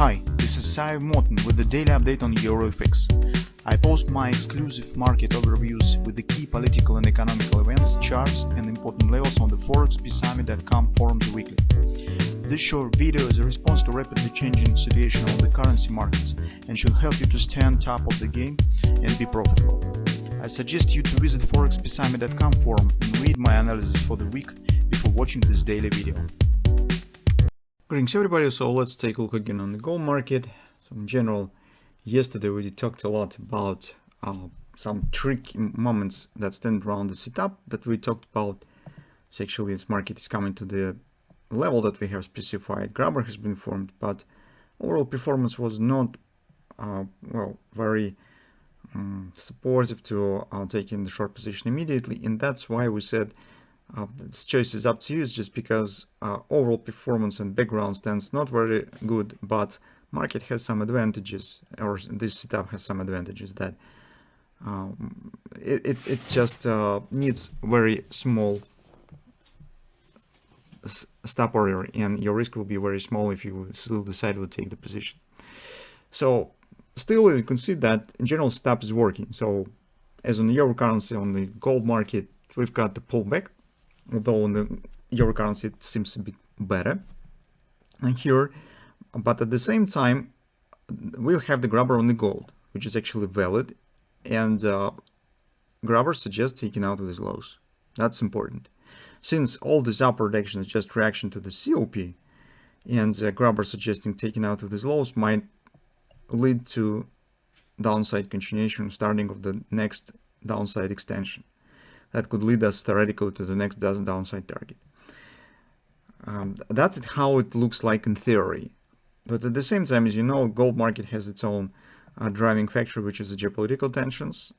Hi, this is Sive Morten with the daily update on EuroFX. I post my exclusive market overviews with the key political and economical events, charts and important levels on the ForexPeaceArmy.com forums weekly. This short video is a response to rapidly changing situation on the currency markets and should help you to stay on top of the game and be profitable. I suggest you to visit ForexPeaceArmy.com forum and read my analysis for the week before watching this daily video. Greetings everybody, so let's take a look again on the gold market. So in general, yesterday we talked a lot about some tricky moments that stand around the setup that we talked about. So actually this market is coming to the level that we have specified. Grabber has been formed, but overall performance was not very supportive to taking the short position immediately, and that's why we said this choice is up to you. It's just because overall performance and background stands not very good, but market has some advantages, or this setup has some advantages that it just needs very small stop order, and your risk will be very small if you still decide to take the position. So still, you can see that in general setup is working. So as on the euro currency, on the gold market, we've got the pullback, although on the euro currency it seems a bit better and here, but at the same time we have the grabber on the gold, which is actually valid, and grabber suggests taking out of these lows. That's important, since all this upward action is just reaction to the COP, and grabber suggesting taking out of these lows might lead to downside continuation, starting of the next downside extension that could lead us theoretically to the next downside target. That's how it looks like in theory. But at the same time, as you know, gold market has its own driving factor, which is the geopolitical tensions.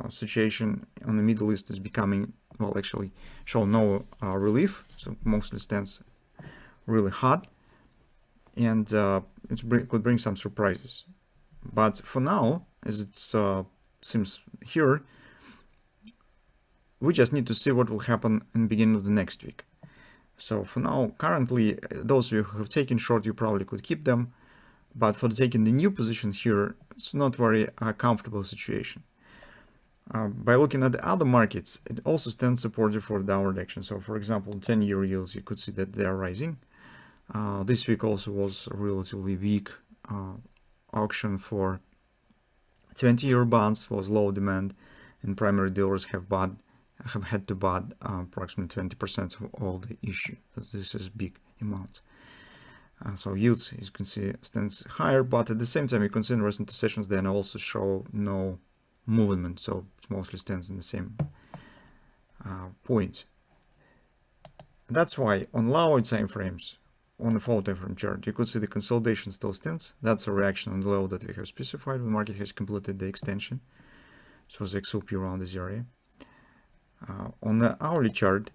Situation on the Middle East is becoming, well, actually show no relief, so mostly stands really hot, and it could bring some surprises. But for now, as it seems here, we just need to see what will happen in the beginning of the next week. So for now, currently, those of you who have taken short, you probably could keep them. But for taking the new position here, it's not very comfortable situation. By looking at the other markets, it also stands supportive for downward action. So for example, 10-year yields, you could see that they are rising. This week also was a relatively weak auction for 20-year bonds, was low demand, and primary dealers have had to buy approximately 20% of all the issue. This is big amount. So yields, as you can see, stands higher, but at the same time, you consider recent sessions, then also show no movement, so it mostly stands in the same point. That's why on lower time frames, on the 4 time frame chart, you could see the consolidation still stands. That's a reaction on the level that we have specified when the market has completed the extension. So the XOP around this area. On the hourly chart,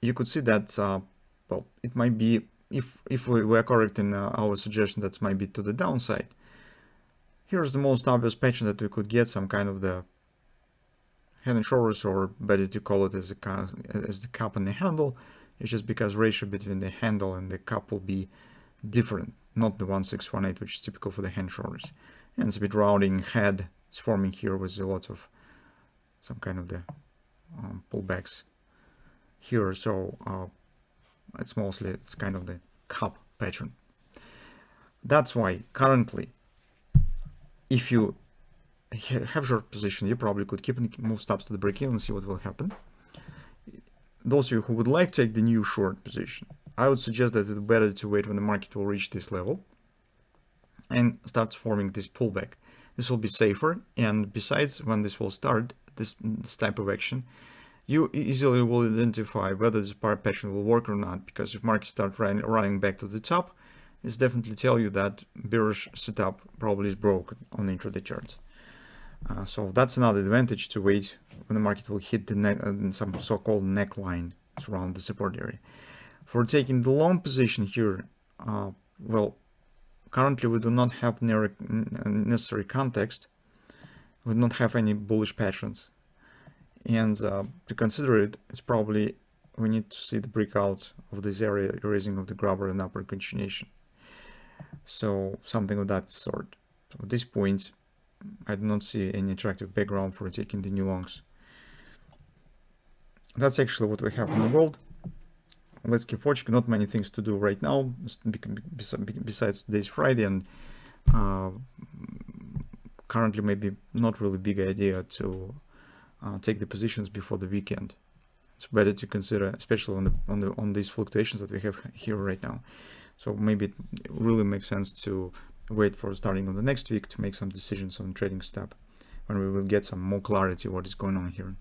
you could see that well, it might be, if we were correct in our suggestion, that might be to the downside. Here's the most obvious pattern that we could get, some kind of the head and shoulders, or better to call it as the cup and the handle. It's just because ratio between the handle and the cup will be different, not the 1,618, which is typical for the hand shoulders. And it's a bit rounding head is forming here with a lot of some kind of the pullbacks here. So it's kind of the cup pattern. That's why currently, if you have short position, you probably could keep and move stops to the break-even and see what will happen. Those of you who would like to take the new short position, I would suggest that it's better to wait when the market will reach this level and starts forming this pullback. This will be safer, and besides, when this will start, this type of action, you easily will identify whether this pattern will work or not, because if market starts running back to the top, it's definitely tell you that bearish setup probably is broken on the intraday chart. So that's another advantage, to wait when the market will hit the some so-called neckline around the support area. For taking the long position here, well, currently we do not have necessary context. We do not have any bullish patterns, and to consider it, it's probably we need to see the breakout of this area, erasing of the grabber and upward continuation. So something of that sort. So at this point, I do not see any attractive background for taking the new longs. That's actually what we have in the gold. Let's keep watching. Not many things to do right now, besides today's Friday, and currently maybe not really big idea to take the positions before the weekend. It's better to consider, especially on these fluctuations that we have here right now. So maybe it really makes sense to wait for starting on the next week to make some decisions on trading step, when we will get some more clarity what is going on here.